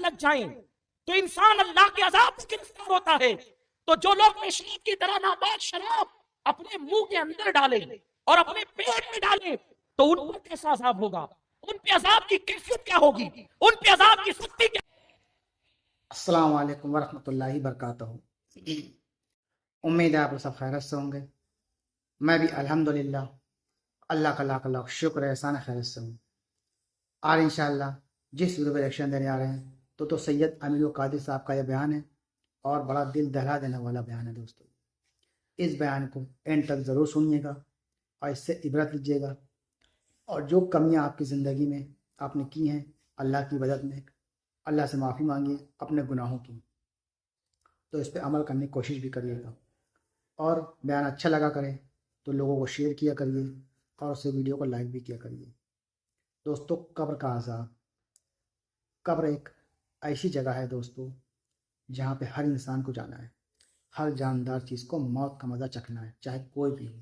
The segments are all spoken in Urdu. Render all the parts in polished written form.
لگ جائیں تو انسان اللہ کے عذاب سے گرفتار ہوتا ہے. تو جو لوگ پیشاب کی طرح ناپاک شراب اپنے منہ کے اندر ڈالیں اور اپنے پیٹ میں ڈالیں تو ان پر کیسا عذاب ہوگا, ان پہ عذاب کی کیفیت کیا ہوگی, ان پہ عذاب کی سختی کیا. السلام علیکم ورحمۃ اللہ وبرکاتہ. امید ہے آپ سب خیرت سے ہوں گے. میں بھی الحمدللہ اللہ کا لاکھ لاکھ شکر احسان خیرت سے ہوں. اور انشاءاللہ جس ویڈیو پہ ریئیکشن دینے آ رہے ہیں تو سید امیر القادری صاحب کا یہ بیان ہے اور بڑا دل دہلا دینے والا بیان ہے دوستو. اس بیان کو اینڈ تک ضرور سنیے گا اور اس سے عبرت لیجیے گا, اور جو کمیاں آپ کی زندگی میں آپ نے کی ہیں اللہ کی مدد میں, اللہ سے معافی مانگیے اپنے گناہوں کی, تو اس پہ عمل کرنے کی کوشش بھی کریے گا. اور بیان اچھا لگا کرے تو لوگوں کو شیئر کیا کریے اور اسے ویڈیو کو لائک بھی کیا کریے. دوستو, قبر کا عذاب. قبر ایک ایسی جگہ ہے دوستو جہاں پہ ہر انسان کو جانا ہے. ہر جاندار چیز کو موت کا مزہ چکھنا ہے, چاہے کوئی بھی ہو.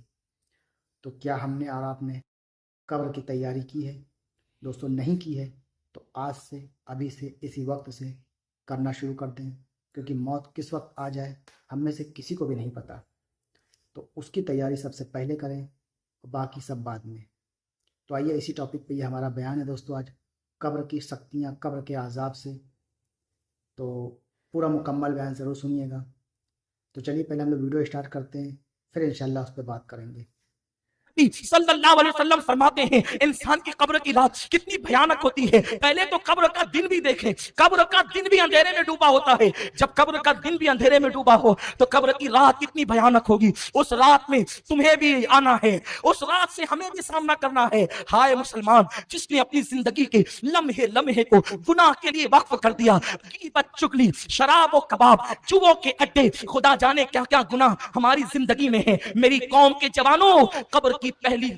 تو کیا ہم نے اور آپ نے قبر کی تیاری کی ہے دوستو؟ نہیں کی ہے تو آج سے, ابھی سے, اسی وقت سے کرنا شروع کر دیں, کیونکہ موت کس وقت آ جائے ہم میں سے کسی کو بھی نہیں پتہ. تو اس کی تیاری سب سے پہلے کریں اور باقی سب بعد میں. تو آئیے اسی ٹاپک پہ یہ ہمارا بیان ہے دوستو آج, قبر کی سختیاں, قبر کے عذاب سے. تو پورا مکمل بیان ضرور سنیے گا. تو چلیے پہلے ہم لوگ ویڈیو اسٹارٹ کرتے ہیں, پھر انشاءاللہ اس پہ بات کریں گے. صلی اللہ علیہ وسلم فرماتے ہیں انسان کی قبر کی رات کتنی بھیانک ہوتی ہے. پہلے تو قبر کا دن بھی دیکھیں, قبر کا دن بھی اندھیرے میں ڈوبا ہوتا ہے. جب قبر کا دن بھی اندھیرے میں ڈوبا ہو تو قبر کی رات کتنی بھیانک ہوگی. اس رات میں تمہیں بھی آنا ہے, اس رات سے ہمیں بھی سامنا کرنا ہے. ہائے مسلمان, جس نے اپنی زندگی کے لمحے لمحے کو گناہ کے لیے وقف کر دیا, غیبت, چغلی, شراب و کباب, جوؤں کے اڈے, خدا جانے کیا کیا گناہ ہماری زندگی میں ہے. میری قوم کے جوانوں, قبر کی پہلی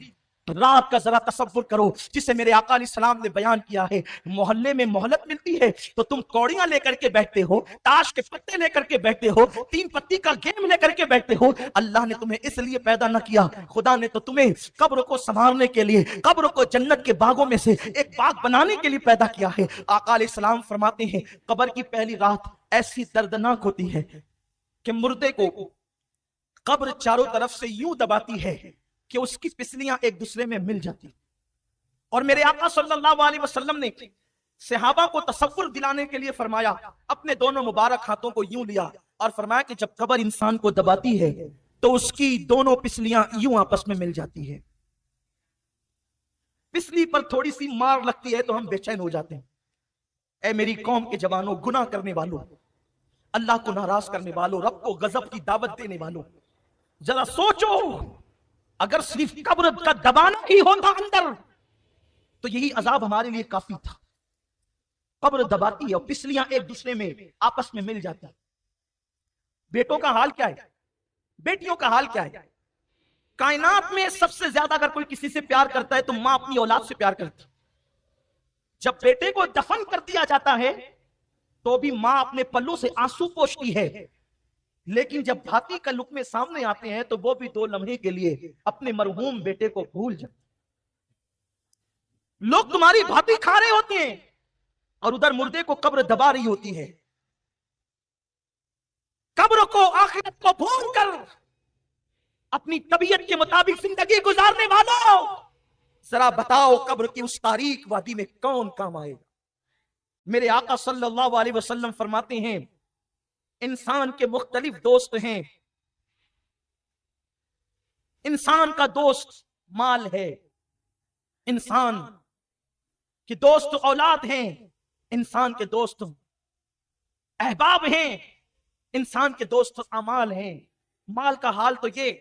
رات کا ذرا تصور کرو جسے میرے آقا علیہ السلام نے بیان کیا ہے. محلے میں مہلت ملتی ہے تو تم کوڑیاں لے کر کے بیٹھتے ہو, تاش کے پتے لے کر کے بیٹھتے ہو, 3 پتی کا گیم لے کر کے بیٹھتے ہو. اللہ نے تمہیں اس لیے پیدا نہ کیا, خدا نے تو تمہیں قبر کو سنوارنے کے لیے, قبر کو جنت کے باغوں میں سے ایک باغ بنانے کے لیے پیدا کیا ہے. آقا علیہ السلام فرماتے ہیں قبر کی پہلی رات ایسی دردناک ہوتی ہے کہ مردے کو قبر چاروں طرف سے یوں دباتی ہے کہ اس کی پسلیاں ایک دوسرے میں مل جاتی. اور میرے آقا صلی اللہ علیہ وسلم نے صحابہ کو تصور دلانے کے لیے فرمایا, اپنے دونوں مبارک ہاتھوں کو یوں لیا اور فرمایا کہ جب قبر انسان کو دباتی ہے تو اس کی دونوں پسلیاں یوں آپس میں مل جاتی ہے. پسلی پر تھوڑی سی مار لگتی ہے تو ہم بے چین ہو جاتے ہیں. اے میری قوم کے جوانوں, گناہ کرنے والوں, اللہ کو ناراض کرنے والوں, رب کو غضب کی دعوت دینے والوں, ذرا سوچو, اگر صرف قبر کا دبانا ہی ہوتا اندر تو یہی عذاب ہمارے لیے کافی تھا. قبر دباتی ہے اور پسلیاں ایک دوسرے میں آپس میں مل جاتی ہیں. بیٹوں کا حال کیا ہے, بیٹیوں کا حال کیا ہے؟ کائنات میں سب سے زیادہ اگر کوئی کسی سے پیار کرتا ہے تو ماں اپنی اولاد سے پیار کرتی. جب بیٹے کو دفن کر دیا جاتا ہے تو بھی ماں اپنے پلوں سے آنسو پوچھتی ہے, لیکن جب بھاتی کا لقمے سامنے آتے ہیں تو وہ بھی 2 لمحے کے لیے اپنے مرحوم بیٹے کو بھول جاتے. لوگ تمہاری بھاتی کھا رہے ہوتے ہیں اور ادھر مردے کو قبر دبا رہی ہوتی ہے. قبر کو, آخرت کو بھول کر اپنی طبیعت کے مطابق زندگی گزارنے والوں, ذرا بتاؤ قبر کی اس تاریک وادی میں کون کام آئے گا؟ میرے آقا صلی اللہ علیہ وسلم فرماتے ہیں انسان کے مختلف دوست ہیں. انسان کا دوست مال ہے, انسان کے دوست اولاد ہیں, انسان کے دوست احباب ہیں, انسان کے دوست اعمال ہیں. مال کا حال تو یہ,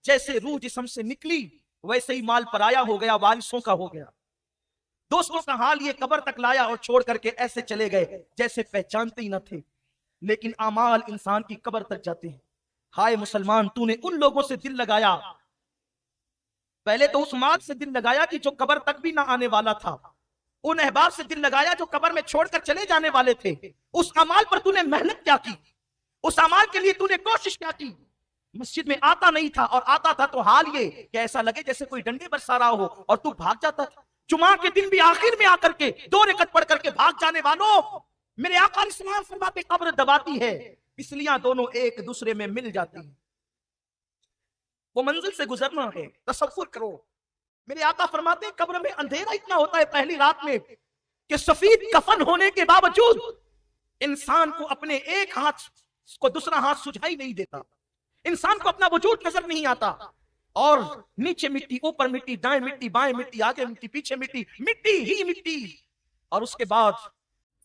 جیسے روح جسم سے نکلی ویسے ہی مال پرایا ہو گیا, وارثوں کا ہو گیا. دوستوں کا حال یہ, قبر تک لایا اور چھوڑ کر کے ایسے چلے گئے جیسے پہچانتے ہی نہ تھے. لیکن اعمال انسان کی قبر تک جاتے ہیں. ہائے مسلمان, تو نے ان لوگوں سے دل لگایا, پہلے تو اس مال سے دل لگایا کہ جو قبر تک بھی نہ آنے والا تھا, ان احباب سے دل لگایا جو قبر میں چھوڑ کر چلے جانے والے تھے. اس اعمال پر تو نے محنت کیا کی, اس اعمال کے لیے تو نے کوشش کیا کی. مسجد میں آتا نہیں تھا, اور آتا تھا تو حال یہ کہ ایسا لگے جیسے کوئی ڈنڈے برسا رہا ہو اور تو بھاگ جاتا تھا. جمعہ کے دن بھی آخر میں آ کر کے 2 رکعت پڑھ کر کے بھاگ جانے والوں, میرے آقا علیہ السلام فرماتے قبر دباتی ہے، پسلیاں دونوں ایک دوسرے میں مل جاتی ہیں، وہ منزل سے گزرنا ہے، تصور کرو۔ میرے آقا فرماتے ہیں قبر میں اندھیرا اتنا ہوتا ہے پہلی رات میں کہ سفید کفن ہونے کے باوجود انسان کو اپنے ایک ہاتھ کو دوسرا ہاتھ سجھائی نہیں دیتا، انسان کو اپنا وجود نظر نہیں آتا، اور نیچے مٹی، اوپر مٹی، دائیں مٹی، بائیں مٹی، آگے مٹی، پیچھے مٹی، مٹی ہی مٹی، اور اس کے بعد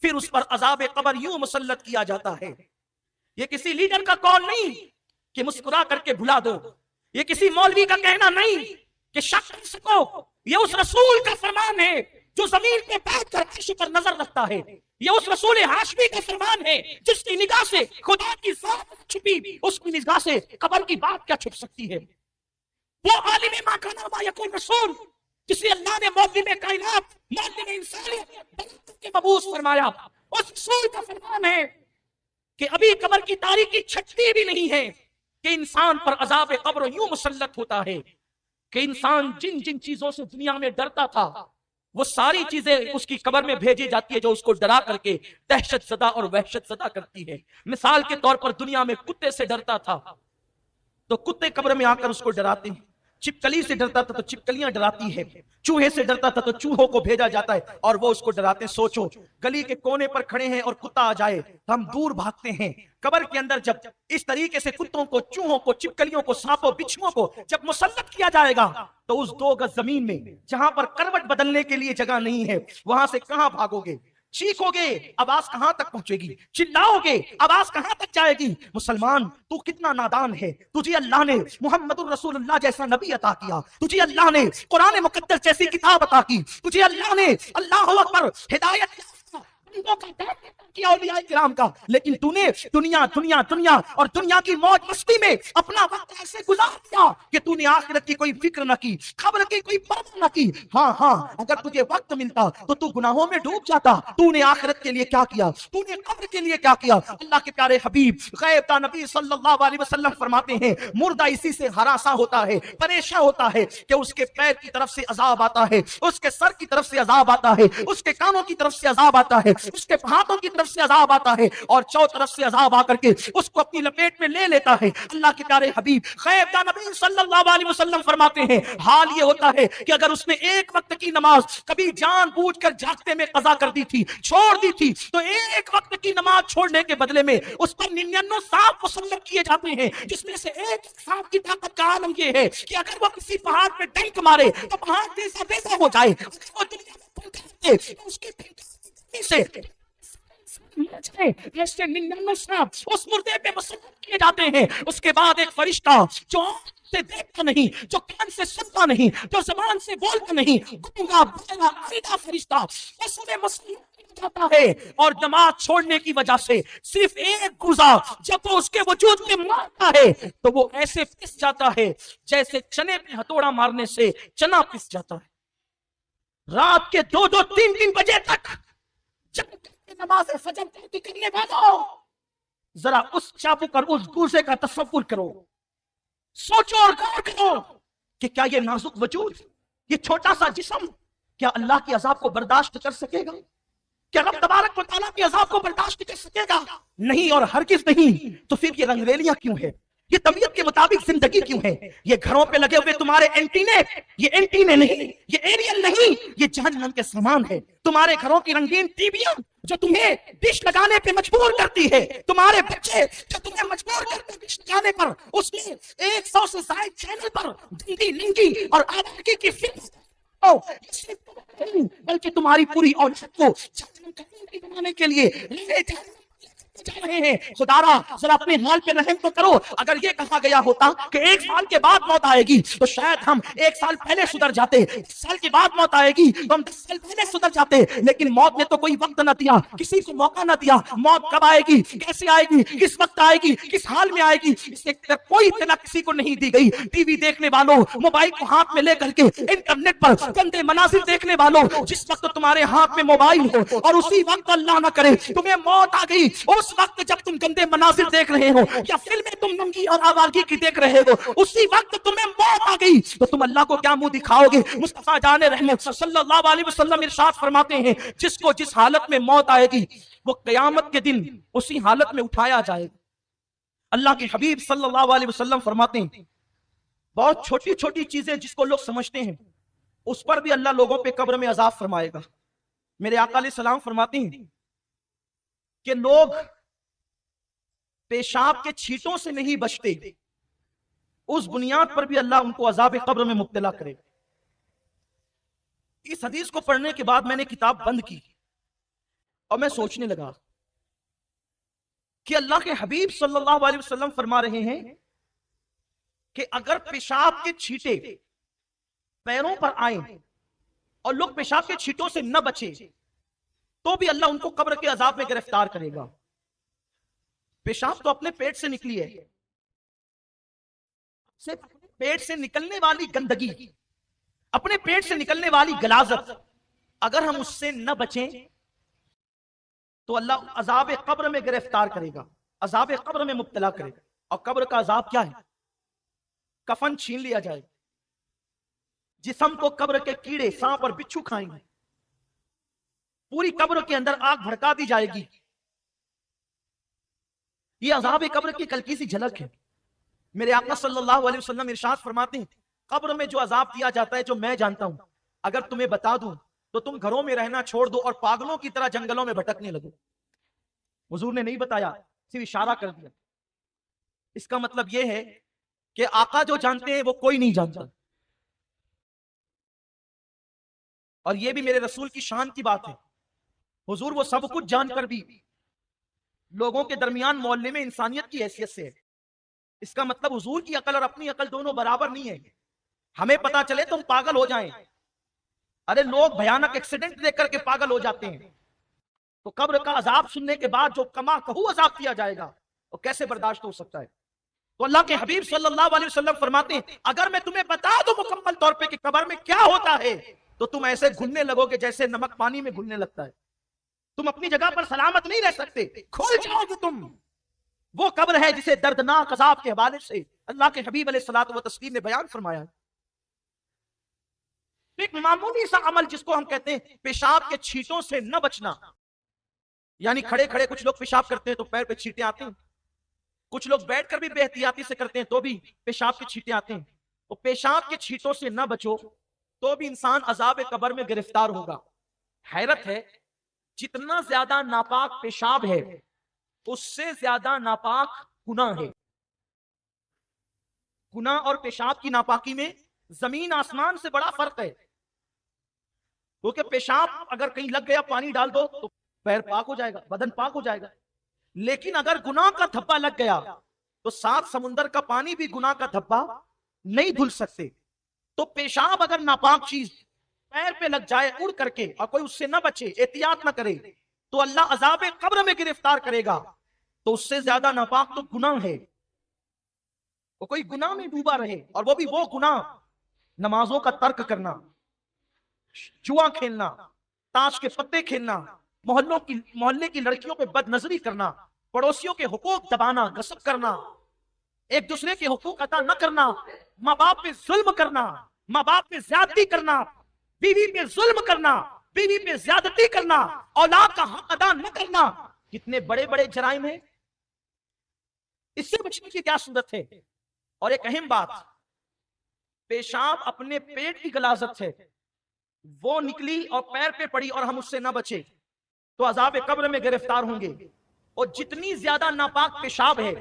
پھر اس پر عذاب قبر یوں مسلط کیا جاتا ہے۔ یہ کسی لیڈر کا قول نہیں کہ مسکرا کر کے بھلا دو، یہ کسی مولوی کا کہنا نہیں کہ شک کر سکو، یہ اس رسول کا فرمان ہے جو زمین پہ بیٹھ کر عرش پر نظر رکھتا ہے، یہ اس رسول ہاشمی کا فرمان ہے جس کی نگاہ سے خدا کی ذات چھپی، اس کی نگاہ سے قبر کی بات کیا چھپ سکتی ہے؟ وہ عالم ما کان ما یکون رسول جسے اللہ نے معلم کائنات، معلم انسانیت کے مبعوث فرمایا، اس رسول کا فرمان ہے کہ ابھی قبر کی تاریکی چھٹتی بھی نہیں ہے کہ انسان پر عذاب قبر یوں مسلط ہوتا ہے کہ انسان جن جن چیزوں سے دنیا میں ڈرتا تھا وہ ساری چیزیں اس کی قبر میں بھیجی جاتی ہے جو اس کو ڈرا کر کے دہشت زدہ اور وحشت زدہ کرتی ہے۔ مثال کے طور پر دنیا میں کتے سے ڈرتا تھا تو کتے قبر میں آ کر اس کو ڈراتے ہیں، چپکلی سے ڈرتا تھا تو چپکلیاں ڈراتی ہے، چوہے سے ڈرتا تھا تو چوہوں کو بھیجا جاتا ہے اور وہ اس کو ڈراتے ہیں۔ سوچو گلی کے کونے پر کھڑے ہیں اور کتا آ جائے تو ہم دور بھاگتے ہیں، قبر کے اندر جب اس طریقے سے کتوں کو، چوہوں کو، چپکلیوں کو، سانپوں، بچھوؤں کو جب مسلط کیا جائے گا تو اس 2 گز زمین میں جہاں پر کروٹ بدلنے کے لیے جگہ نہیں ہے وہاں سے کہاں بھاگو گے؟ چیخو گے آواز کہاں تک پہنچے گی؟ چلاؤ گے آواز کہاں تک جائے گی؟ مسلمان تو کتنا نادان ہے، تجھے اللہ نے محمد الرسول اللہ جیسا نبی عطا کیا، تجھے اللہ نے قرآن مقدس جیسی کتاب عطا کی، تجھے اللہ نے اللہ اکبر ہدایت کیا اولیاء کرام کا، لیکن تو نے دنیا دنیا دنیا اور دنیا کی موج مستی میں اپنا وقت ایسے گزار دیا کہ تو نے آخرت کی کوئی فکر نہ کی، قبر کی کوئی پرواہ نہ کی۔ ہاں اگر تجھے وقت ملتا تو تو گناہوں میں ڈوب جاتا۔ تو نے آخرت کے لیے کیا کیا؟ تو نے قبر کے لیے کیا کیا؟ اللہ کے پیارے حبیب غیب داں نبی صلی اللہ علیہ وسلم فرماتے ہیں مردہ اسی سے ہراساں ہوتا ہے، پریشان ہوتا ہے کہ اس کے پیر کی طرف سے عذاب آتا ہے، اس کے سر کی طرف سے عذاب آتا ہے، اس کے کانوں کی طرف سے عذاب آتا ہے، اس کے ہاتھوں کی طرف سے عذاب آتا ہے، اور چو طرف سے عذاب آ کر کے اس کو اپنی لپیٹ میں لے لیتا ہے۔ اللہ کے پیارے حبیب غیب داں نبی صلی اللہ علیہ وسلم فرماتے ہیں حال یہ ہوتا ہے کہ اگر اس نے ایک وقت کی نماز کبھی جان بوجھ کر جاگتے میں قضا کر دی تھی، چھوڑ دی تھی، تو ایک وقت کی نماز چھوڑنے کے بدلے میں اس پر 99 سانپ مسلط کیے جاتے ہیں، جس میں سے ایک سانپ کی طاقت کا عالم یہ ہے کہ اگر وہ کسی پہاڑ پہ ڈنک مارے تو پہاڑ دیسا دیسا ہو جائے، اگر وہ دنیا میں پھنکا دے تو اس کی سے ایسے 99 سانپ اس مردے پہ مسلط کیے جاتے ہیں۔ اس کے بعد ایک فرشتہ جو سے دیکھتا نہیں، جو کان سے سنتا نہیں، جو زبان سے بولتا نہیں، گونگا بہرا عیدہ فرشتہ اس میں مسلط جاتا ہے، اور نماز چھوڑنے کی وجہ سے صرف ایک گزا جب وہ اس کے وجود میں مارتا ہے تو وہ ایسے پس جاتا ہے جیسے چنے پہ ہتھوڑا مارنے سے چنا پس جاتا ہے۔ رات کے 2-2 3-3 بجے تک جب نماز فجر پڑھتی کرنے والوں ذرا اس چابک اور اس گوزے کا تصور کرو، سوچو اور غور کرو کہ کیا یہ نازک وجود، یہ چھوٹا سا جسم کیا اللہ کی عذاب کو برداشت کر سکے گا؟ کیا رب تبارک و تعالیٰ کی عذاب کو برداشت کر سکے گا؟ نہیں اور ہرگز نہیں۔ تو پھر یہ رنگریلیاں کیوں ہے؟ یہ طبیعت کے مطابق زندگی کیوں ہے؟ یہ گھروں پہ لگے ہوئے تمہارے اینٹینے، یہ اینٹینے نہیں، یہ ایریل نہیں، یہ جہنم کے سامان ہے۔ تمہارے گھروں کی رنگین ٹی ویاں جو تمہیں ڈش لگانے پہ مجبور کرتی ہے، تمہارے بچے جو تمہیں مجبور کرتے ہیں ڈش لگانے پر، اس میں 100 سے زائد چینل پر گندی لنگی اور آوارگی کی فلم بلکہ تمہاری پوری اولاد کو جہنم کا ایندھن بنانے کے لیے لے جا رہے ہیں۔ خدارا ذرا اپنے حال پہ رحم تو کرو۔ اگر یہ کہا گیا ہوتا کہ 1 سال کے بعد موت آئے گی تو شاید ہم 1 سال پہلے سدھر جاتے، 10 سال کے بعد موت آئے گی تو ہم 10 سال پہلے سدھر جاتے، لیکن موت نے تو کوئی وقت نہ دیا، کسی کو موقع نہ دیا۔ موت کب آئے گی، کیسے آئے گی، کس وقت آئے گی، کس حال میں آئے گی، اس سے کوئی اطلاع کسی کو نہیں دی گئی۔ ٹی وی دیکھنے والوں، موبائل کو ہاتھ میں لے کر کے انٹرنیٹ پر گندے مناظر دیکھنے والوں، جس وقت تمہارے ہاتھ میں موبائل ہو اور اسی وقت اللہ نہ کرے تمہیں موت آ گئی، اس وقت وقت جب تم گندے مناظر دیکھ رہے ہو یا فلمیں تم ننگی اور آوارگی کی دیکھ رہے ہو، اسی وقت تمہیں موت آ گئی تو تم اللہ کو کیا منہ دکھاؤ گے؟ مصطفیٰ جان رحمت صلی اللہ علیہ وسلم ارشاد فرماتے ہیں جس کو جس حالت میں موت آئے گی وہ قیامت کے دن اسی حالت میں اٹھایا جائے گا۔ اللہ کے حبیب صلی اللہ علیہ وسلم فرماتے ہیں بہت چھوٹی چھوٹی چیزیں جس کو لوگ سمجھتے ہیں اس پر بھی اللہ لوگوں پہ قبر میں عذاب فرمائے گا۔ میرے آقا علیہ السلام فرماتے ہیں کہ لوگ پیشاب کے چھینٹوں سے نہیں بچتے، اس بنیاد پر بھی اللہ ان کو عذاب قبر میں مبتلا کرے گا۔ اس حدیث کو پڑھنے کے بعد میں نے کتاب بند کی اور میں سوچنے لگا کہ اللہ کے حبیب صلی اللہ علیہ وسلم فرما رہے ہیں کہ اگر پیشاب کے چھینٹے پیروں پر آئیں اور لوگ پیشاب کے چھینٹوں سے نہ بچے تو بھی اللہ ان کو قبر کے عذاب میں گرفتار کرے گا۔ پیشاب تو اپنے پیٹ سے نکلی ہے، پیٹ سے نکلنے والی گندگی، اپنے پیٹ سے نکلنے والی غلاظت، اگر ہم اس سے نہ بچیں تو اللہ عذاب قبر میں گرفتار کرے گا، عذاب قبر میں مبتلا کرے گا۔ اور قبر کا عذاب کیا ہے؟ کفن چھین لیا جائے گا، جسم کو قبر کے کیڑے سانپ اور بچھو کھائیں گے، پوری قبر کے اندر آگ بھڑکا دی جائے گی۔ یہ عذاب قبر کی کلکی سی جھلک ہے۔ میرے آقا صلی اللہ علیہ وسلم ارشاد فرماتے ہیں قبر میں جو عذاب دیا جاتا ہے جو میں جانتا ہوں اگر تمہیں بتا دوں تو تم گھروں میں رہنا چھوڑ دو اور پاگلوں کی طرح جنگلوں میں بھٹکنے لگو۔ حضور نے نہیں بتایا، صرف اشارہ کر دیا۔ اس کا مطلب یہ ہے کہ آقا جو جانتے ہیں وہ کوئی نہیں جانتا، اور یہ بھی میرے رسول کی شان کی بات ہے۔ حضور وہ سب کچھ جان کر بھی لوگوں کے درمیان محلے میں انسانیت کی حیثیت سے ہے۔ اس کا مطلب حضور کی عقل اور اپنی عقل دونوں برابر نہیں ہے۔ ہمیں پتا چلے تو ہم پاگل ہو جائیں، ارے لوگ بھیانک ایکسیڈنٹ دیکھ کر کے پاگل ہو جاتے ہیں، تو قبر کا عذاب سننے کے بعد جو کما کہو عذاب کیا جائے گا وہ کیسے برداشت ہو سکتا ہے؟ تو اللہ کے حبیب صلی اللہ علیہ وسلم فرماتے ہیں اگر میں تمہیں بتا دوں مکمل طور پہ کہ قبر میں کیا ہوتا ہے تو تم ایسے گھلنے لگو گے جیسے نمک پانی میں گھلنے لگتا ہے۔ تم اپنی جگہ پر سلامت نہیں رہ سکتے، کھل جاؤ گے تم۔ وہ قبر ہے جسے دردناک عذاب کے حوالے سے اللہ کے حبیب علیہ الصلوۃ والتسلیم نے بیان فرمایا۔ ایک معمولی سا عمل جس کو ہم کہتے ہیں پیشاب کے چھینٹوں سے نہ بچنا، یعنی کھڑے کھڑے کچھ لوگ پیشاب کرتے ہیں تو پیر پہ چھینٹے آتے ہیں، کچھ لوگ بیٹھ کر بھی بے احتیاطی سے کرتے ہیں تو بھی پیشاب کے چھینٹے آتے ہیں۔ تو پیشاب کے چھینٹوں سے نہ بچو تو بھی انسان عذاب قبر میں گرفتار ہوگا۔ حیرت ہے جتنا زیادہ ناپاک پیشاب ہے اس سے زیادہ ناپاک گناہ ہے۔ گناہ اور پیشاب کی ناپاکی میں زمین آسمان سے بڑا فرق ہے، کیونکہ پیشاب اگر کہیں لگ گیا پانی ڈال دو تو پیر پاک ہو جائے گا، بدن پاک ہو جائے گا، لیکن اگر گناہ کا دھبا لگ گیا تو 7 سمندر کا پانی بھی گناہ کا دھبا نہیں دھل سکتے۔ تو پیشاب اگر ناپاک چیز پیر پہ لگ جائے اڑ کر کے اور کوئی اس سے نہ بچے، احتیاط نہ کرے، تو اللہ عذاب قبر میں گرفتار کرے گا۔ تو اس سے زیادہ ناپاک تو گناہ ہے۔ وہ کوئی گناہ میں ڈوبا رہے، اور وہ بھی وہ گناہ نمازوں کا ترک کرنا، جوا کھیلنا، تاش کے پتے کھیلنا، محلے کی لڑکیوں پہ بد نظری کرنا، پڑوسیوں کے حقوق دبانا، غصب کرنا، ایک دوسرے کے حقوق ادا نہ کرنا، ماں باپ پہ ظلم کرنا، ماں باپ پہ زیادتی کرنا، بیوی پہ ظلم کرنا، بیوی پہ زیادتی کرنا، اولاد کا حق ادا نہ کرنا، کتنے بڑے بڑے جرائم ہیں۔ اس سے بچنے کی کیا صورت ہے؟ اور ایک اہم بات، پیشاب اپنے پیٹ کی غلاظت ہے، وہ نکلی اور پیر پہ پڑی اور ہم اس سے نہ بچے تو عذاب قبر میں گرفتار ہوں گے۔ اور جتنی زیادہ ناپاک پیشاب ہے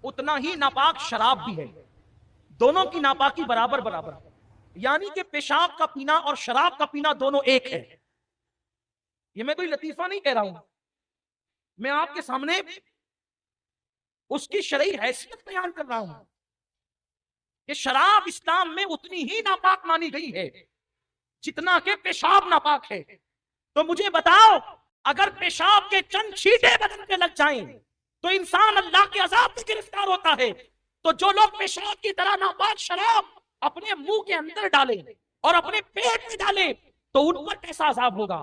اتنا ہی ناپاک شراب بھی ہے، دونوں کی ناپاکی برابر برابر، یعنی کہ پیشاب کا پینا اور شراب کا پینا دونوں ایک ہے۔ یہ میں کوئی لطیفہ نہیں کہہ رہا ہوں، میں آپ کے سامنے اس کی شرعی حیثیت بیان کر رہا ہوں کہ شراب اسلام میں اتنی ہی ناپاک مانی گئی ہے جتنا کہ پیشاب ناپاک ہے۔ تو مجھے بتاؤ اگر پیشاب کے چند چھینٹے بدن پہ لگ جائیں تو انسان اللہ کے عذاب میں گرفتار ہوتا ہے، تو جو لوگ پیشاب کی طرح ناپاک شراب اپنے منہ کے اندر ڈالیں اور اپنے پیٹ میں ڈالیں تو ان پر کیسا عذاب ہوگا؟